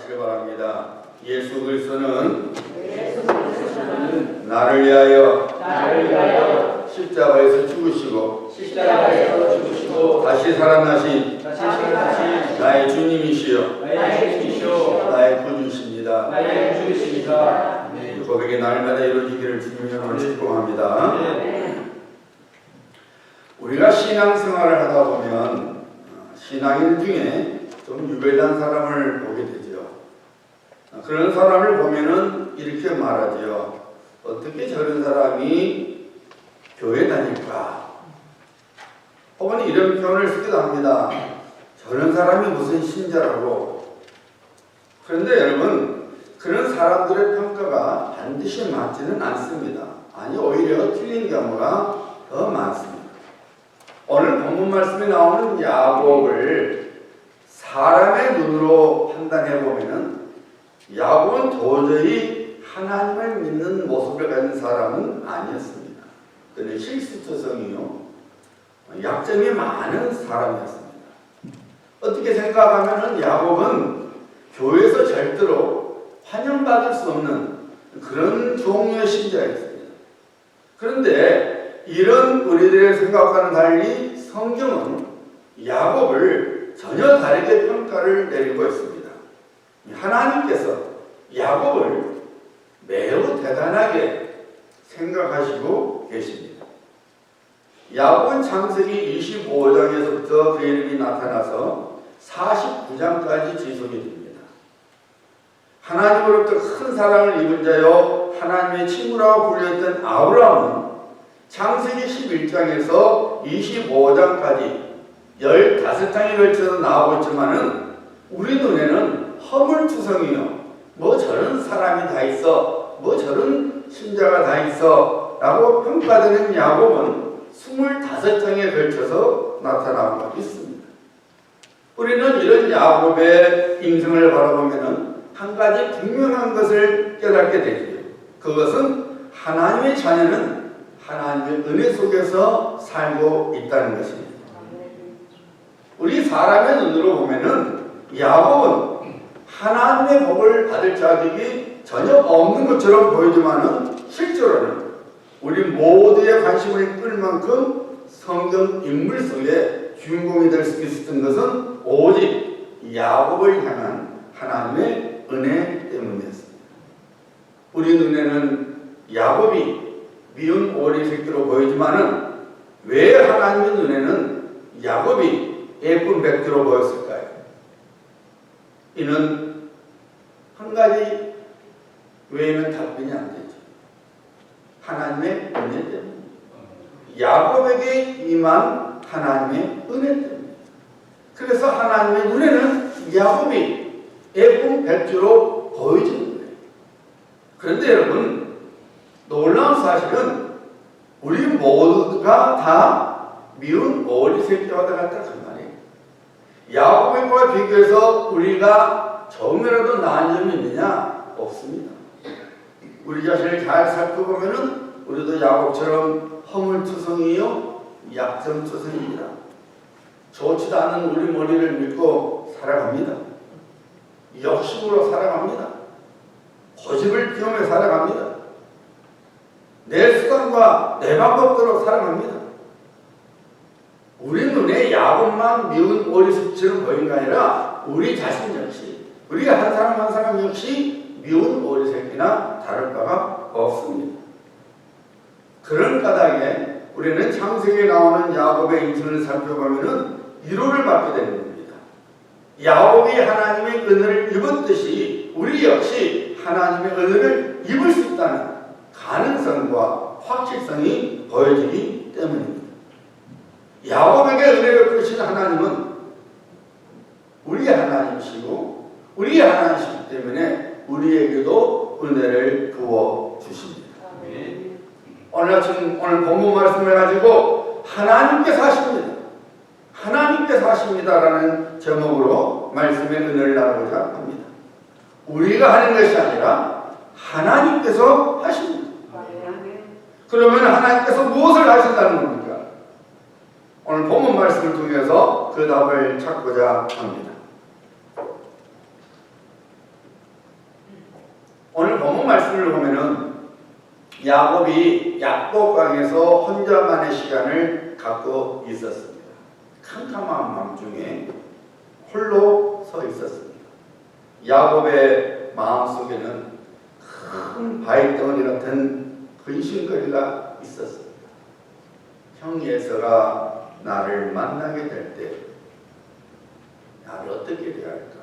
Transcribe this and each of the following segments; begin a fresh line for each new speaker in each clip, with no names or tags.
따라하시기 바랍니다. 예수 그리스도는 나를 위하여 십자가에서 죽으시고 다시 살아나신 나의 주님이시여 나의 구주십니다. 이 고백이 날마다 이루어지기를 주님의 이름으로 축복합니다. 우리가 신앙생활을 하다 보면 신앙인 중에 좀 유별난 사람을 보게 되죠. 그런 사람을 보면은 이렇게 말하죠. 어떻게 저런 사람이 교회 다닐까? 혹은 이런 표현을 쓰기도 합니다. 저런 사람이 무슨 신자라고. 그런데 여러분, 그런 사람들의 평가가 반드시 맞지는 않습니다. 아니, 오히려 틀린 경우가 더 많습니다. 오늘 본문 말씀에 나오는 야곱을 사람의 눈으로 판단해 보면은 야곱은 도저히 하나님을 믿는 모습을 가진 사람은 아니었습니다. 그는 실수투성이요, 약점이 많은 사람이었습니다. 어떻게 생각하면은 야곱은 교회에서 절대로 환영받을 수 없는 그런 종류의 신자였습니다. 그런데 이런 우리들의 생각과는 달리 성경은 야곱을 전혀 다르게 평가를 내리고 있습니다. 하나님께서 야곱을 매우 대단하게 생각하시고 계십니다. 야곱은 창세기 25장에서부터 그 이름이 나타나서 49장까지 지속이 됩니다. 하나님으로부터 큰 사랑을 입은 자요 하나님의 친구라고 불렸던 아브라함은 창세기 11장에서 25장까지 15장에 걸쳐서 나오고 있지만은 우리 눈에는 허물투성이요, 뭐 저런 사람이 다 있어, 뭐 저런 신자가 다 있어 라고 평가되는 야곱은 25장에 걸쳐서 나타나고 있습니다. 우리는 이런 야곱의 인생을 바라보면 한 가지 분명한 것을 깨닫게 되죠. 그것은 하나님의 자녀는 하나님의 은혜 속에서 살고 있다는 것입니다. 우리 사람의 눈으로 보면은 야곱은 하나님의 복을 받을 자격이 전혀 없는 것처럼 보이지만은 실제로는 우리 모두의 관심을 끌 만큼 성경 인물 속에 주인공이 될 수 있었던 것은 오직 야곱을 향한 하나님의 은혜 때문이었습니다. 우리 눈에는 야곱이 미운 오리 새끼로 보이지만은 왜 하나님의 눈에는 야곱이 예쁜 백조로 보였을까요? 이는 한 가지 외에는 답변이 안 되죠. 하나님의 은혜 때문입니다. 야곱에게 임한 하나님의 은혜 때문입니다. 그래서 하나님의 눈에는 야곱이 예쁜 백조로 보이지는 거예요. 그런데 여러분, 놀라운 사실은 우리 모두가 다 미운 오리 새끼와 같다 그 말이에요. 야곱과 비교해서 우리가 조금이라도 나은 점이 있느냐? 없습니다. 우리 자신을 잘 살펴보면은 우리도 야곱처럼 허물투성이요, 약점투성입니다. 좋지도 않은 우리 머리를 믿고 살아갑니다. 욕심으로 살아갑니다. 고집을 피우며 살아갑니다. 내 수단과 내 방법대로 살아갑니다. 우리 눈에 야곱만 미운 오리새끼처럼 보이는 게 아니라 우리 자신 역시, 우리가 한 사람 한 사람 역시 미운 오리새끼나 다를 바가 없습니다. 그런 까닭에 우리는 창세기에 나오는 야곱의 인생을 살펴보면은 위로를 받게 되는 겁니다. 야곱이 하나님의 은혜를 입었듯이 우리 역시 하나님의 은혜를 입을 수 있다는 가능성과 확실성이 보여지기 때문입니다. 야곱에게 은혜를 베푸신 하나님은 우리의 하나님이시고 우리의 하나님이시기 때문에 우리에게도 은혜를 부어 주십니다. 오늘 아침 오늘 본문 말씀을 가지고 하나님께서 하십니다. 하나님께서 하십니다라는 제목으로 말씀의 은혜를 나누고자 합니다. 우리가 하는 것이 아니라 하나님께서 하십니다. 그러면 하나님께서 무엇을 하신다는 겁니까? 오늘 본문 말씀을 통해서 그 답을 찾고자 합니다. 말씀을 보면은 야곱이 약복강에서 혼자만의 시간을 갖고 있었습니다. 캄캄한 밤중에 홀로 서 있었습니다. 야곱의 마음속에는 큰 바위덩어리 같은 근심거리가 있었습니다. 형 에서가 나를 만나게 될 때 나를 어떻게 대할까?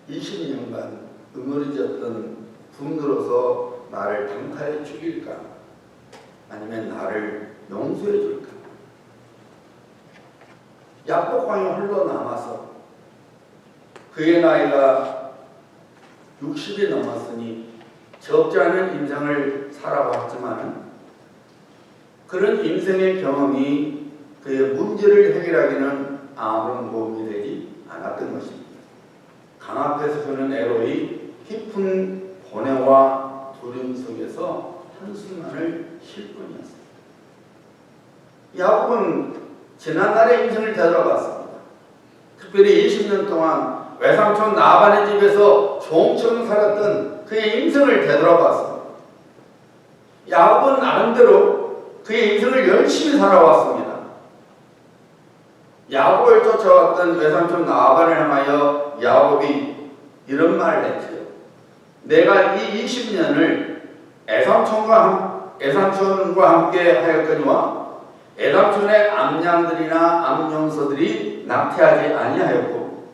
20년간 응어리졌던 분노로서 나를 단칼에 죽일까? 아니면 나를 용서해 줄까? 약복강에 홀로 남아서 그의 나이가 60이 넘었으니 적지 않은 인생을 살아왔지만 그런 인생의 경험이 그의 문제를 해결하기는 아무런 도움이 되지 않았던 것입니다. 강 앞에서 그는 애로이 깊은 고뇌와 두려움 속에서 한숨만을 쉴 뿐이었습니다. 야곱은 지난날의 인생을 되돌아봤습니다. 특별히 20년 동안 외삼촌 나반의 집에서 종처럼 살았던 그의 인생을 되돌아봤습니다. 야곱은 나름대로 그의 인생을 열심히 살아왔습니다. 야곱을 쫓아왔던 외삼촌 나반을 향하여 야곱이 이런 말을 했지요. 내가 이 20년을 애삼촌과 함께 하였거니와 애삼촌의 암양들이나 암용서들이 낙태하지 아니하였고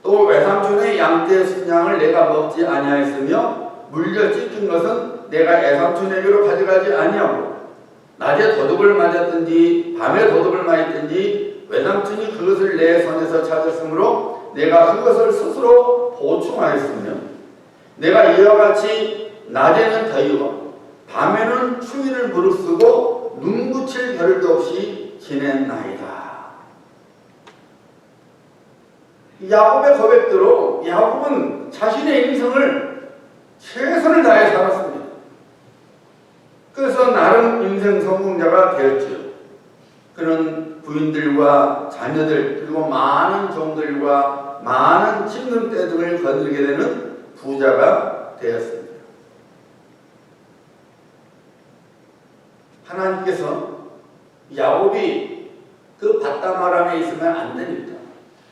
또 외삼촌의 양떼 순양을 내가 먹지 아니하였으며 물려 찢긴 것은 내가 애삼촌에게로 가져가지 아니하고 낮에 도둑을 맞았든지 밤에 도둑을 맞았든지 외삼촌이 그것을 내 손에서 찾았으므로 내가 그것을 스스로 보충하였으며 내가 이와 같이 낮에는 더위와 밤에는 추위를 무릅쓰고 눈 붙일 겨를도 없이 지냈나이다. 야곱의 고백대로 야곱은 자신의 인생을 최선을 다해 살았습니다. 그래서 나름 인생 성공자가 되었지요. 그는 부인들과 자녀들 그리고 많은 종들과 많은 짚는 때 등을 거느리게 되는 부자가 되었습니다. 하나님께서 야곱이 그 바다마람에 있으면 안 되니까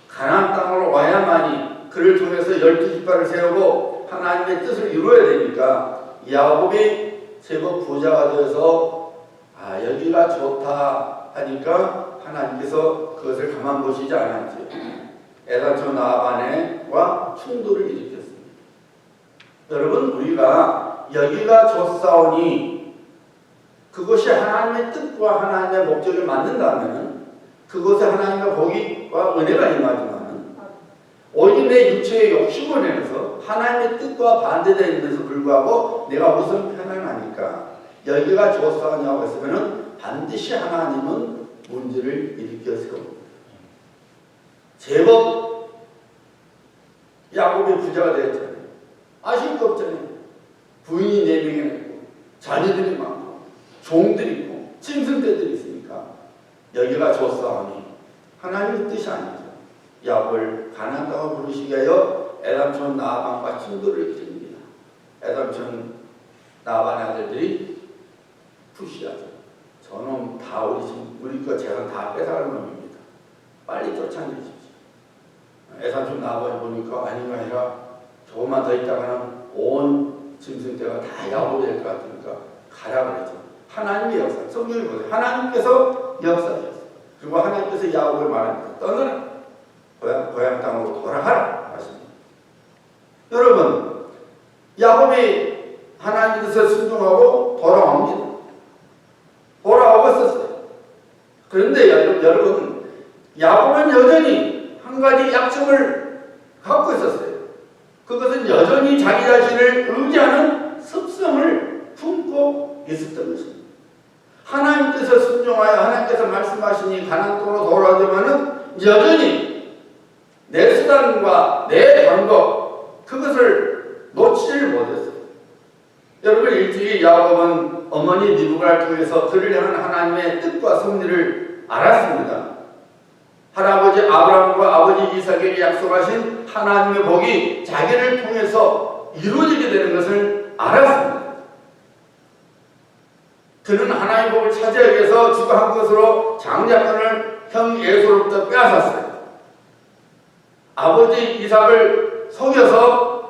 가나안 땅으로 와야만이 그를 통해서 12지파를 세우고 하나님의 뜻을 이루어야 되니까 야곱이 제법 부자가 되어서 여기가 좋다 하니까 하나님께서 그것을 가만 보시지 않았죠. 애사촌 나아반과 충돌을 일으켰습니다. 여러분 우리가 여기가 좋사오니 그것이 하나님의 뜻과 하나님의 목적을 맞는다면 그것에 하나님의 복과 은혜가 임하지만 오직 내 육체의 욕심을 내서 하나님의 뜻과 반대되면서 불구하고 내가 무슨 편안하니까 여기가 좋사오냐고 했으면 반드시 하나님은 문제를 일으켜 세웁니다. 제법 야곱이 부자가 되었잖아요. 아실 거 없잖아요. 부인이 4명이나 있고 자녀들이 많고 종들이 있고 짐승떼들이 있으니까 여기가 좋사오니 하나님의 뜻이 아니죠. 야곱을 가나안 땅으로 부르시게 하여 애삼촌 나아반과 충돌을 일으킵니다. 애삼촌 나아반의 아들들이 푸시하죠. 저놈 다 우리 거 재산 다 뺏어갈 놈입니다. 빨리 쫓아내십시오. 애삼촌 나아반이 보니까 아닌가 아니라 조금만 더 있다가는 온 짐승떼가 다 야곱이 될 것 같으니까 가라 그랬죠. 하나님의 역사, 성경을 보세요. 하나님께서 역사하셨어요. 그리고 하나님께서 야곱을 말합니다. 떠나라. 고향 땅으로 돌아가라. 하십니다. 여러분, 야곱이 하나님 뜻에 순종하고 돌아옵니다. 돌아오고 있었어요. 그런데 여러분, 야곱은 여전히 한 가지 약점을 갖고 있었어요. 그것은 여전히 자기 자신을 의지하는 습성을 품고 있었던 것입니다. 하나님 뜻에 순종하여 하나님께서 말씀하시니 가나안 땅으로 돌아오지만은 여전히 내 수단과 내 방법 그것을 놓치지를 못했어요. 여러분 일찍이 야곱은 어머니 리브가를 통해서 그를 향한 하나님의 뜻과 섭리를 알았습니다. 할아버지 아브라함과 아버지 이삭에게 약속하신 하나님의 복이 자기를 통해서 이루어지게 되는 것을 알았습니다. 그는 하나님의 복을 찾아야 위해서 주고한 것으로 장자권을 형 에서로부터 빼앗았어요. 아버지 이삭을 속여서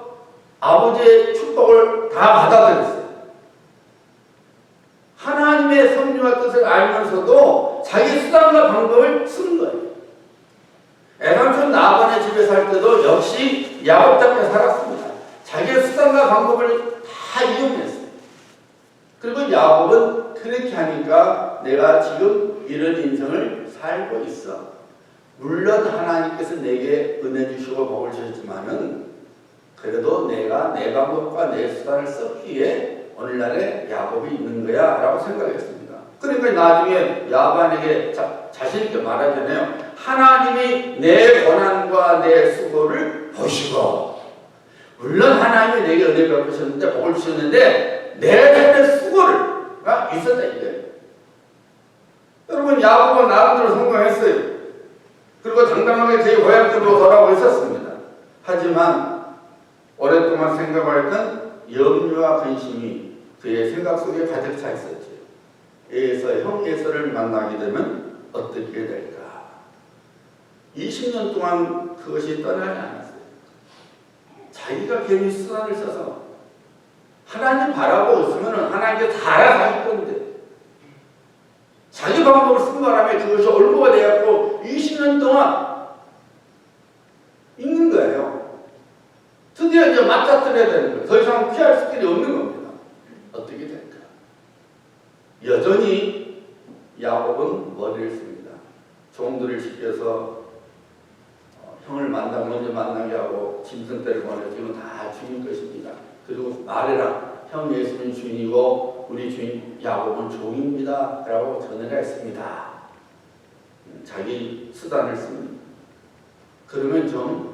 아버지의 축복을 다 받아들였어요. 하나님의 섭리와 뜻을 알면서도 자기 수단과 방법을 쓴 거예요. 애삼촌 라반의 집에 살 때도 역시 야곱답게 살았습니다. 자기의 수단과 방법을 다 이용했어요. 그리고 야곱은 그렇게 하니까 내가 지금 이런 인생을 살고 있어. 물론 하나님께서 내게 은혜 주시고 복을 주셨지만은 그래도 내가 내 방법과 내 수단을 썼기에 오늘날에 야곱이 있는 거야 라고 생각했습니다. 그러니까 나중에 야반에게 자신있게 말하잖아요. 하나님이 내 고난과 내 수고를 보시고 물론 하나님이 내게 은혜 베푸셨는데 복을 주셨는데 내 삶의 수고가 있었다 이거예요. 여러분 야곱은 나름대로 성공했어요. 그리고 당당하게 제 고향집으로 돌아오고 있었습니다. 하지만 오랫동안 생각을 했던 염려와 근심이 그의 생각 속에 가득 차 있었죠. 형 에서를 만나게 되면 어떻게 될까? 20년 동안 그것이 떠나지 않았어요. 자기가 괜히 수단을 써서 하나님 바라보고 있으면 하나님께 다 알아서 하실 건데 자기 방법을 쓴 바람에 그것이 올무가 되었고 20년 동안 있는 거예요. 드디어 이제 맞닥뜨려야 되는 거예요. 더 이상 피할 수 길이 없는 겁니다. 어떻게 될까? 여전히 야곱은 머리를 씁니다. 종들을 시켜서 형을 먼저 만나게 하고 짐승떼를 보내주면 다 주인 것입니다. 그리고 말해라. 형 예수는 주인이고 우리 주인 야곱은 종입니다. 라고 전해가 했습니다. 자기 수단을 씁니다. 그러면 좀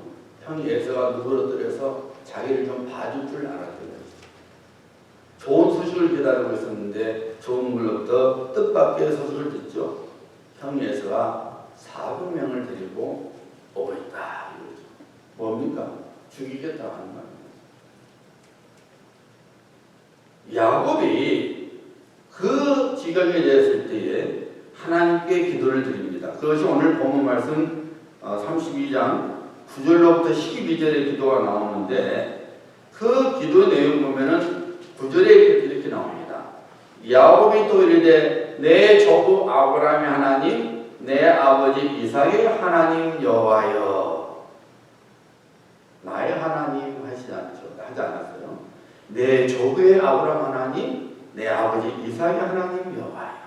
형 예수가 누그러뜨려서 자기를 좀 봐줄 줄 알았던 거죠. 좋은 소식을 기다리고 있었는데 좋은 걸로부터 뜻밖의 소식을 듣죠. 형 예수가 400명을 데리고 오고 있다. 이거죠. 뭡니까? 죽이겠다고 하는 말입니다. 야곱이 그 지경에 대했을 때에 하나님께 기도를 드립니다. 그것이 오늘 본문 말씀 32장 9절로부터 12절의 기도가 나오는데 그 기도 내용 보면은 9절에 이렇게 나옵니다. 야곱이 또 이르되 내 조부 아브라함의 하나님 내 아버지 이삭의 하나님 여호와여. 나의 하나님 하지 않았어요. 내 조부의 아브라함 하나님 내 아버지 이삭의 하나님 여호와여.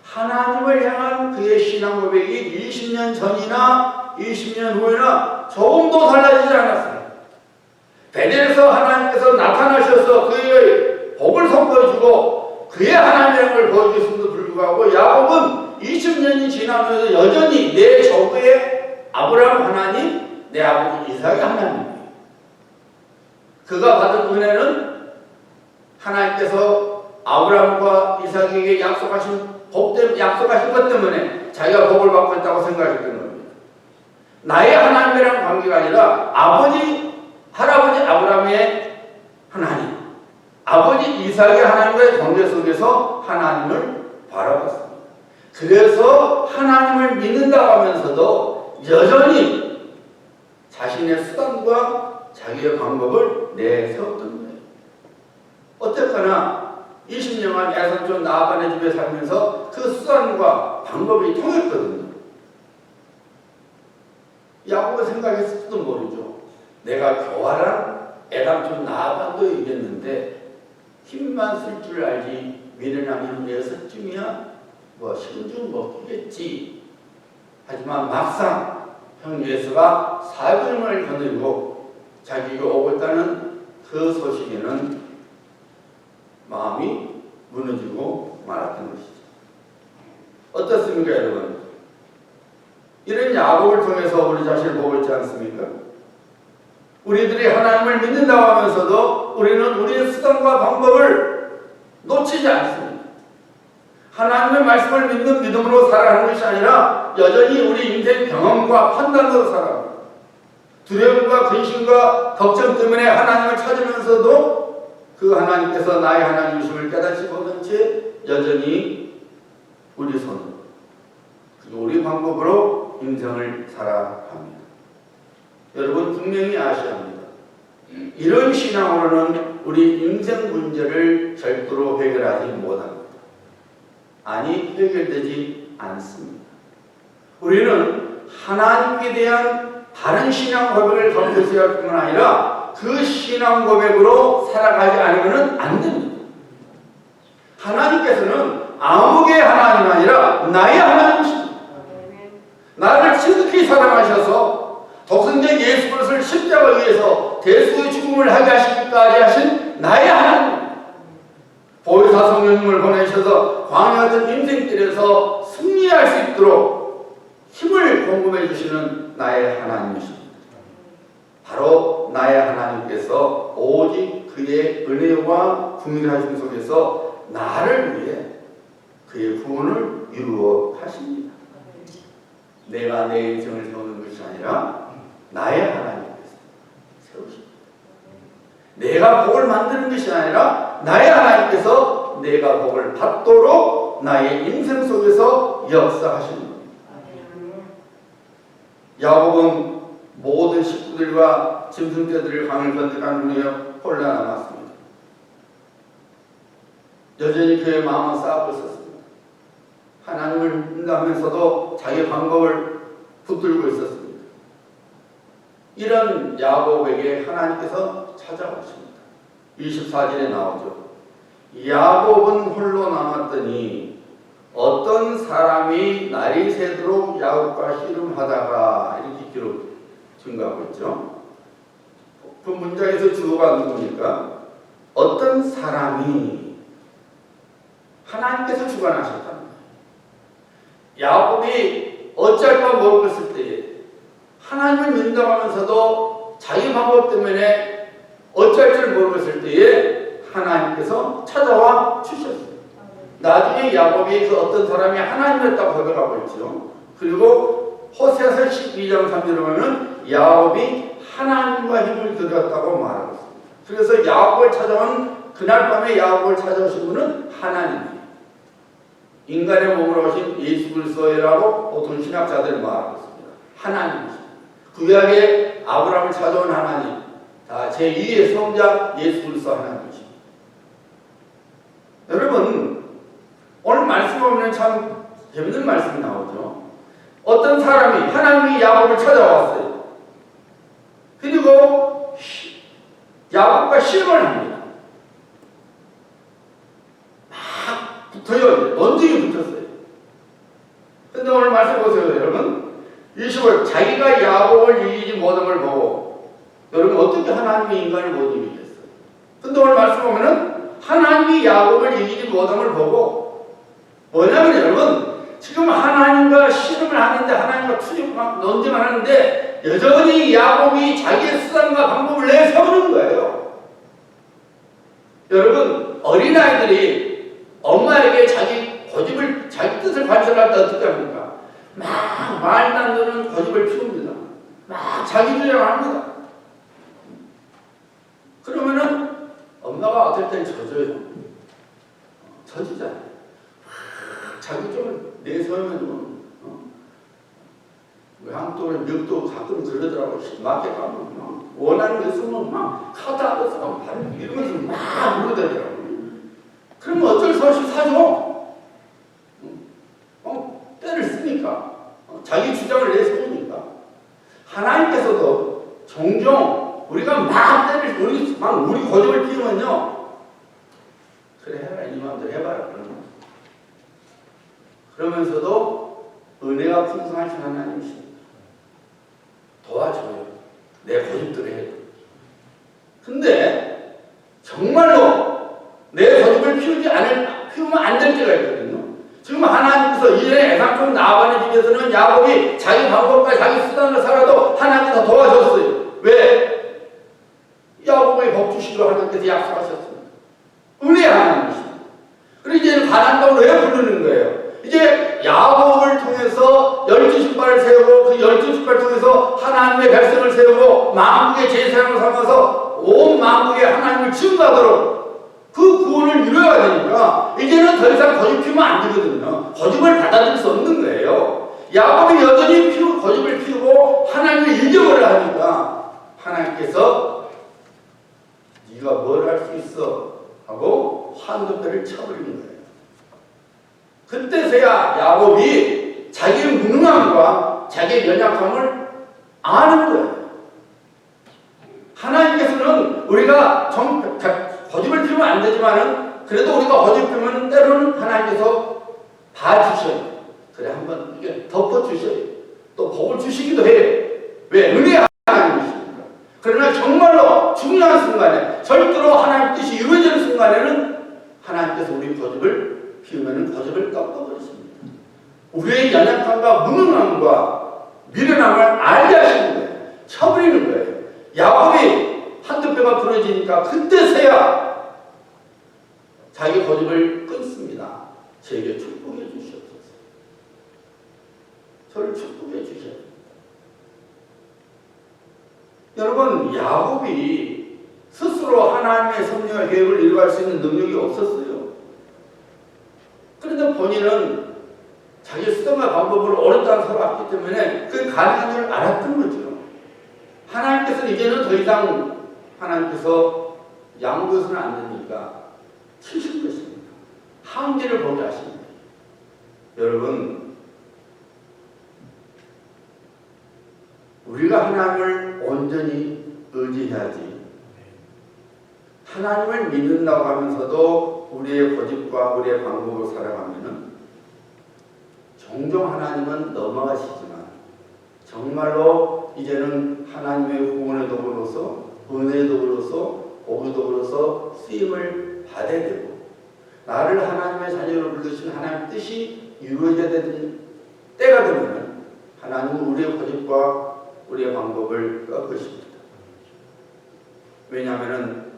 하나님을 향한 그의 신앙 고백이 20년 전이나 20년 후에나 조금도 달라지지 않았어요. 베델에서 하나님께서 나타나셔서 그의 복을 선포해주고 그의 하나님이라는 걸 보여주셨음에도 불구하고 야곱은 20년이 지나면서 여전히 내 조부의 아브라함 하나님 내 아버지 이삭의 하나님이에요. 그가 받은 은혜는 하나님께서 아브라함과 이삭에게 약속하신 것 때문에 자기가 복을 받고 있다고 생각했던 겁니다. 나의 하나님이라는 관계가 아니라 할아버지 아브라함의 하나님, 아버지 이삭의 하나님과의 관계 속에서 하나님을 바라봤습니다. 그래서 하나님을 믿는다고 하면서도 여전히 자신의 수단과 자기의 방법을 내세웠던 거예요. 어쨌거나 20년간 애삼촌 라반의 집에 살면서 그 수단과 방법이 통했거든요. 야곱은 생각했을지도 모르죠. 내가 교활한 애삼촌 라반도 이겼는데 힘만 쓸 줄 알지 미련한 형 6쯤이야 뭐 신중 먹겠지. 하지만 막상 형 예수가 사병을 거느리고 자기가 오고 있다는 그 소식에는 마음이 무너지고 말았던 것이죠. 어떻습니까 여러분? 이런 야곱을 통해서 우리 자신을 보고 있지 않습니까? 우리들이 하나님을 믿는다고 하면서도 우리는 우리의 수단과 방법을 놓치지 않습니다. 하나님의 말씀을 믿는 믿음으로 살아가는 것이 아니라 여전히 우리 인생 경험과 판단으로 살아갑니다. 두려움과 근심과 걱정 때문에 하나님을 찾으면서도 그 하나님께서 나의 하나님이심을 깨닫지 못한 채 여전히 우리 손, 우리 방법으로 인생을 살아갑니다. 여러분 분명히 아셔야 합니다. 이런 신앙으로는 우리 인생 문제를 절대로 해결하지 못합니다. 아니, 해결되지 않습니다. 우리는 하나님께 대한 바른 신앙 고백을 갖고 있어야 할 뿐만 아니라 그 신앙 고백으로 살아가지 않으면 안 됩니다. 하나님께서는 아무개 하나님이 아니라 나의 하나님이십니다. 나를 지극히 사랑하셔서 독생자 예수 그리스도를 십자가 위에서 대수의 죽음을 하게 하시기까지 하신 나의 하나님, 보혜사 성령님을 보내셔서 광야 같은 인생길에서 승리할 수 있도록 힘을 공급해 주시는 나의 하나님이십니다. 바로 나의 하나님께서 오직 그의 은혜와 긍휼하심 속에서 나를 위해 그의 구원을 이루어 하십니다. 내가 내 인생을 세우는 것이 아니라 나의 하나님께서 세우십니다. 내가 복을 만드는 것이 아니라 나의 하나님께서 내가 복을 받도록 나의 인생 속에서 역사하시는 겁니다. 야곱은 모든 식구들과 짐승떼들을 강을 건너간 후에 홀라 남았습니다. 여전히 그의 마음은 싸우고 있었습니다. 하나님을 믿는다면서도 자기 방법을 붙들고 있었습니다. 이런 야곱에게 하나님께서 찾아오십니다. 24절에 나오죠. 야곱은 홀로 남았더니 어떤 사람이 날이 새도록 야곱과 씨름하다가 이렇게 기록 증가하고 있죠. 그 문장에서 주어가 누굽니까? 어떤 사람이 하나님께서 주관하셨답니다. 야곱이 어쩔 바 모르겠을 때에 하나님을 믿는다고 하면서도 자기 방법 때문에 어쩔 줄 모르겠을 때에 하나님께서 찾아와 주셨어요. 나중에 야곱이 그 어떤 사람이 하나님이었다고 고백하고 있죠. 그리고 호세아서 12장 3절에 보면 야곱이 하나님과 힘을 들였다고 말하고 있습니다. 그래서 야곱을 찾아온 그날 밤에 야곱을 찾아오신 분은 하나님이에요. 인간의 몸으로 오신 예수 그리스도라고 보통 신학자들 말하고 있습니다. 하나님이십니다. 구약의 아브라함을 찾아온 하나님, 제2의 성자 예수 그리스도 하나님이십니다. 여러분, 오늘 말씀 보면 참 재밌는 말씀이 나오죠. 어떤 사람이 하나님이 야곱을 찾아왔어요. 그리고 야곱과 시험을 합니다. 막 붙어요. 논쟁이 붙었어요. 근데 오늘 말씀 보세요, 여러분. 20월 자기가 야곱을 이기지 못한 걸 보고 여러분 어떻게 하나님이 인간을 못 이기겠어요? 근데 오늘 말씀 보면은 하나님이 야곱을 이기지 못한 걸 보고 뭐냐면 여러분 지금 하나님과 씨름을 하는데 하나님과 투쟁 논쟁을 하는데 여전히 야곱이 자기의 수단과 방법을 내세우는 거예요. 여러분 어린아이들이 엄마에게 자기 고집을 자기 뜻을 관철할 때 어떻게 합니까? 막 말도 안 되는 고집을 피웁니다. 막 자기 주장합니다. 그러면은 엄마가 어떨 땐 져줘요. 져지잖아요. 자기 쪽을 내세우면 외항도는 멱도 가끔 그러더라고. 맞게 가면 원하는 게 있으면 막 카드 앞에서 막 발을 이러면서 막 물어대더라고. 그러면 어쩔 수 없이 사죠. 때를 쓰니까 자기 주장을 내세우니까 하나님께서도 종종 우리가 막 때를 우리 고집을 피우면요 그래 해라 이 마음대로 해봐라 그러면서도 은혜가 풍성하신 하나님이십니다. 도와줘요. 내 고집대로 해요. 근데 정말로 내 고집을 피우면 안 될 때가 있거든요. 지금 하나님께서 이전에 애상종 나반의 집에서는 야곱이 자기 방법과 자기 수단을 살아도 하나님께서 도와줬어요. 왜? 야곱의 복 주시기로 하나님께서 약속하셨습니다. 은혜의 하나님이십니다. 그리고 이제는 가나안 땅으로 왜 부르는 거예요? 이제 야곱을 통해서 12지파를 세우고 그 12지파를 통해서 하나님의 백성을 세우고 만국의 제사장을 삼아서 온 만국에 하나님을 증거하도록 그 구원을 이루어야 되니까 이제는 더 이상 거짓 피우면 안 되거든요. 거짓을 받아들일 수 없는 거예요. 야곱이 여전히 거짓을 피우고 하나님을 잊어버려 하니까 하나님께서 네가 뭘 할 수 있어 하고 환도뼈를 쳐버리는 거예요. 그때서야 야곱이 자기의 무능함과 자기의 연약함을 아는 거예요. 하나님께서는 우리가 거짓을 피우면 안 되지만은 그래도 우리가 거짓 피우면 때로는 하나님께서 봐주셔요. 그래 한번 이게 덮어주셔요. 또 복을 주시기도 해요. 왜? 은혜의 하나님이십니까? 그러나 정말로 중요한 순간에 절대로 하나님 뜻이 이루어지는 순간에는 하나님께서 우리 거짓을 피우면 거짓을 꺾어버리십니다. 우리의 연약함과 무능함과 미련함을 알게 하시는 거예요. 쳐버리는 거예요. 야곱이 한두 뼈가 부러지니까 그때서야 자기 고집을 끊습니다. 저에게 축복해 주시옵소서. 저를 축복해 주셔요. 여러분, 야곱이 스스로 하나님의 섭리와 계획을 이루어갈 수 있는 능력이 없었어요. 그런데 본인은 자기 수단과 방법을 어렵다는 서로 알기 때문에 그게 가능한 줄 알았던 거죠. 하나님께서는 이제는 더 이상 하나님께서 양보해서는 안 되니까 치실 것입니다. 한계를 보게 하십니다. 여러분, 우리가 하나님을 온전히 의지해야지. 하나님을 믿는다고 하면서도 우리의 고집과 우리의 방법으로 살아가면은 종종 하나님은 넘어가시지만 정말로 이제는 하나님의 구원의 도구로서 은혜의 도구로서 복의 도구로서 쓰임을 받아야 되고 나를 하나님의 자녀로 부르신 하나님의 뜻이 이루어져야 되는 때가 되면 하나님은 우리의 고집과 우리의 방법을 꺾으십니다. 왜냐하면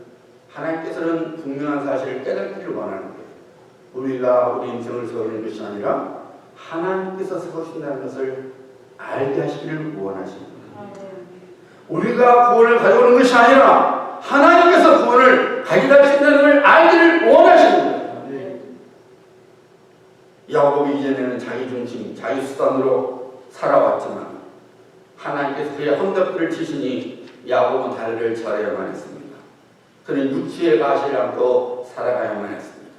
하나님께서는 분명한 사실을 깨닫기를 원하는 거예요. 우리가 우리 인생을 세우는 것이 아니라 하나님께서 세우신다는 것을 알게 하시기를 원하십니다. 우리가 구원을 가져오는 것이 아니라 하나님께서 구원을 가져다 주신다는 걸 알기를 원하십니다. 야곱이 이전에는 자기 중심, 자기 수단으로 살아왔지만 하나님께서 그의 헌납들을 치시니 야곱은 다리를 절여야만 했습니다. 그는 육체의 가시를 안고 살아가야만 했습니다.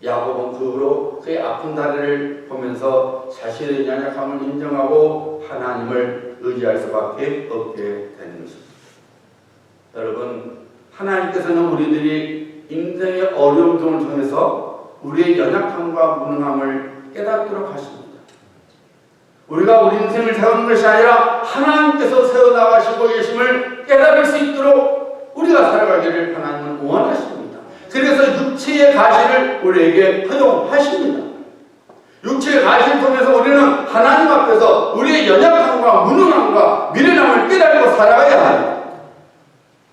야곱은 그 후로 그의 아픈 다리를 보면서 자신의 연약함을 인정하고 하나님을 의지할 수밖에 없게 되는 것입니다. 여러분, 하나님께서는 우리들이 인생의 어려움 등을 통해서 우리의 연약함과 무능함을 깨닫도록 하십니다. 우리가 우리 인생을 세우는 것이 아니라 하나님께서 세워나가시고 계심을 깨달을 수 있도록 우리가 살아가기를 하나님은 원하십니다. 그래서 육체의 가시를 우리에게 허용하십니다. 육체의 가시를 통해서 우리는 하나님 앞에서 우리의 연약함과 무능함과 미련함을 깨달고 살아가야 합니다.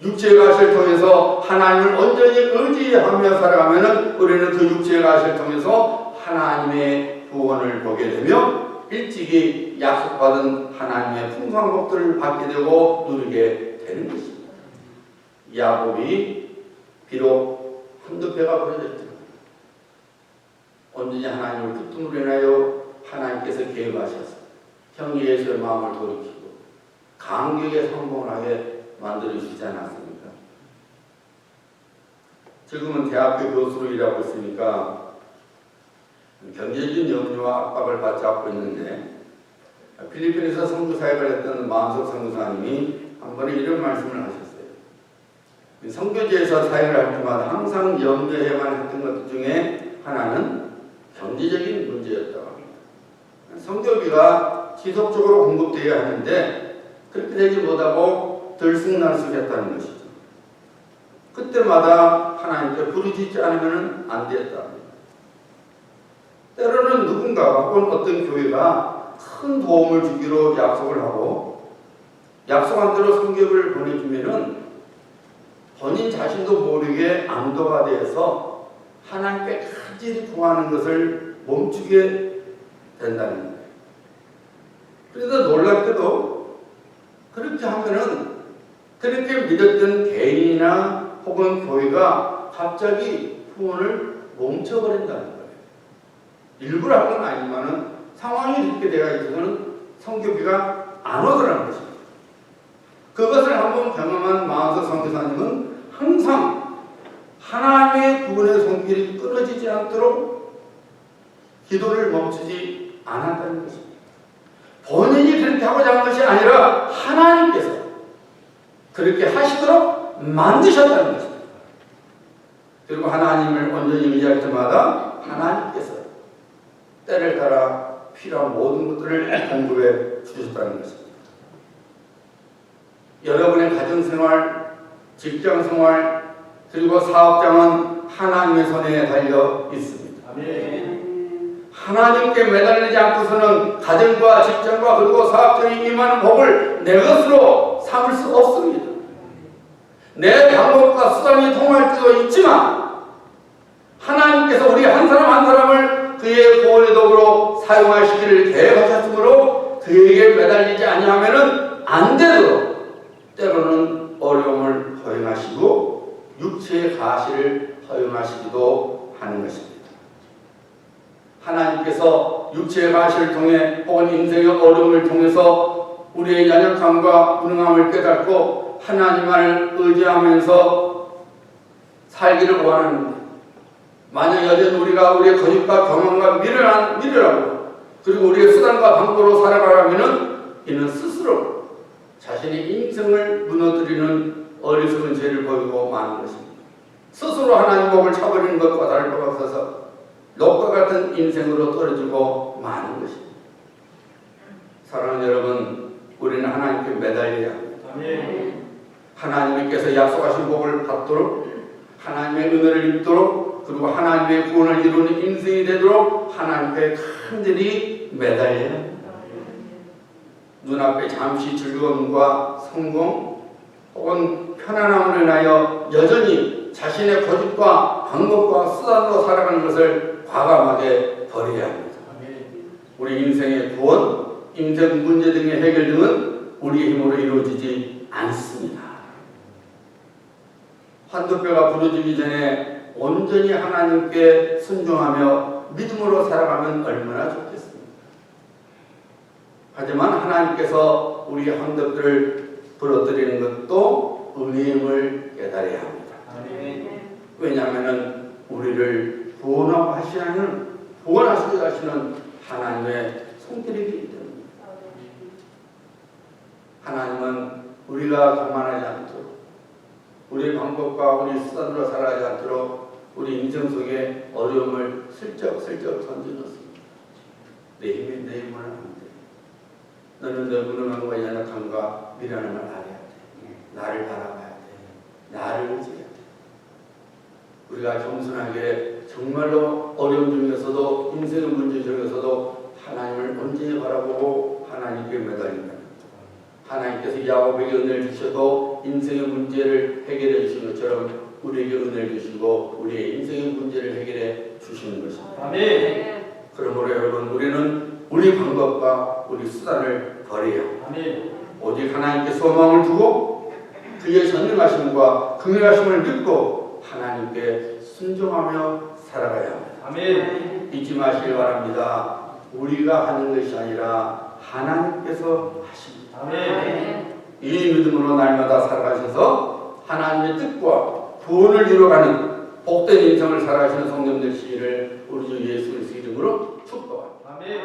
육체의 가시를 통해서 하나님을 온전히 의지하며 살아가면 우리는 그 육체의 가시를 통해서 하나님의 구원을 보게 되며 일찍이 약속받은 하나님의 풍성한 복들을 받게 되고 누리게 되는 것입니다. 야곱이 비록 한두 뼈가 부러졌지만 온전히 하나님을 붙음으로 인하여 하나님께서 계획하셔서 형 예수의 마음을 돌이키고 감격에 성공하게 만들어주시지 않았습니까? 지금은 대학교 교수로 일하고 있으니까 경제적인 염려와 압박을 받지 않고 있는데 필리핀에서 선교사역을 했던 마은석 선교사님이 한 번에 이런 말씀을 하셨어요. 선교지에서 사역을 할 때마다 항상 염려해야만 했던 것 중에 하나는 경제적인 문제였다고 합니다. 선교비가 지속적으로 공급되어야 하는데 그렇게 되지 못하고 들쑥날쑥했다는 것이죠. 그때마다 하나님께 부르짖지 않으면 안 되었다. 때로는 누군가가 혹은 어떤 교회가 큰 도움을 주기로 약속을 하고 약속한 대로 성경을 보내주면은 본인 자신도 모르게 안도가 되어서 하나님께 간절히 구하는 것을 멈추게 된다는 거예요. 그래서 놀랍게도 그렇게 하면은 그렇게 믿었던 개인이나 혹은 교회가 갑자기 후원을 멈춰버린다는 거예요. 일부러 한 건 아니지만은 상황이 이렇게 되어 있어서는 성교비가 안 오더라는 것입니다. 그것을 한번 경험한 마은서 선교사님은 항상 하나님의 구원의 손길이 끊어지지 않도록 기도를 멈추지 않았다는 것입니다. 본인이 그렇게 하고자 한 것이 아니라 하나님께서 그렇게 하시도록 만드셨다는 것입니다. 그리고 하나님을 온전히 의지할 때마다 하나님께서 때를 따라 필요한 모든 것들을 공급해 주셨다는 것입니다. 여러분의 가정생활, 직장생활, 그리고 사업장은 하나님의 손에 달려 있습니다.
아멘.
하나님께 매달리지 않고서는 가정과 직장과 그리고 사업장에 임하는 복을 내 것으로 삼을 수 없습니다. 내 방법과 수단이 통할 때도 있지만 하나님께서 우리 한 사람 한 사람을 그의 구원의 도구로 사용하시기를 계획하셨으므로 그에게 매달리지 아니하면 안 되도록 때로는 어려움을 허용하시고 육체의 가시를 허용하시기도 하는 것입니다. 하나님께서 육체의 가시를 통해 혹은 인생의 어려움을 통해서 우리의 연약함과 무능함을 깨닫고 하나님을 의지하면서 살기를 원하는데, 만약 여전히 우리가 우리의 거짓과 경험과 미련하고 그리고 우리의 수단과 방법으로 살아가려면 이는 스스로 자신의 인생을 무너뜨리는 어리석은 죄를 보이고 마는 것입니다. 스스로 하나님 복을 차버리는 것과 다를 바가 없어서 녹과 같은 인생으로 떨어지고 마는 것입니다. 사랑하는 여러분, 우리는 하나님께 매달려야 합니다.
아멘.
하나님께서 약속하신 복을 받도록, 하나님의 은혜를 입도록, 그리고 하나님의 구원을 이루는 인생이 되도록 하나님께 간절히 매달려야 합니다. 눈앞에 잠시 즐거움과 성공 혹은 편안함을 인하여 여전히 자신의 고집과 방법과 수단으로 살아가는 것을 과감하게 버려야 합니다. 우리 인생의 구원, 인생 문제 등의 해결 등은 우리의 힘으로 이루어지지 않습니다. 환도뼈가 부러지기 전에 온전히 하나님께 순종하며 믿음으로 살아가면 얼마나 좋겠습니까? 하지만 하나님께서 우리의 환도뼈를 부러뜨리는 것도 은혜임을 깨달아야 합니다. 왜냐하면 우리를 구원하시려 하시는 하나님의 손길이기 때문입니다. 하나님은 우리가 교만하지 않도록, 우리의 방법과 우리 수단으로 살아가지 않도록 우리 인생 속에 어려움을 슬쩍슬쩍 던져놓습니다. 내 힘은 내 힘을 안 돼. 너는 내 무능함과 연약함과 미련함을 알아야 돼. 나를 바라봐야 돼. 나를 의지해야 돼. 우리가 겸손하게 정말로 어려움 중에서도 인생의 문제 중에서도 하나님을 온전히 바라보고 하나님께 매달린다. 하나님께서 야곱에게 은혜를 주셔도 인생의 문제를 해결해 주신 것처럼 우리에게 은혜를 주시고 우리의 인생의 문제를 해결해 주시는 것입니다.
아멘.
그러므로 여러분, 우리는 우리 방법과 우리 수단을 버려야 합니다. 오직 하나님께 소망을 두고 그의 전능하심과 긍휼하심을 믿고 하나님께 순종하며 살아가야 합니다.
아멘.
잊지 마시길 바랍니다. 우리가 하는 것이 아니라 하나님께서 하십니다.
아멘.
이 믿음으로 날마다 살아가셔서 하나님의 뜻과 구원을 이루어가는 복된 인생을 살아가시는 성도님들 시기를 우리 주 예수 그리스도 이름으로 축복합니다.
아멘.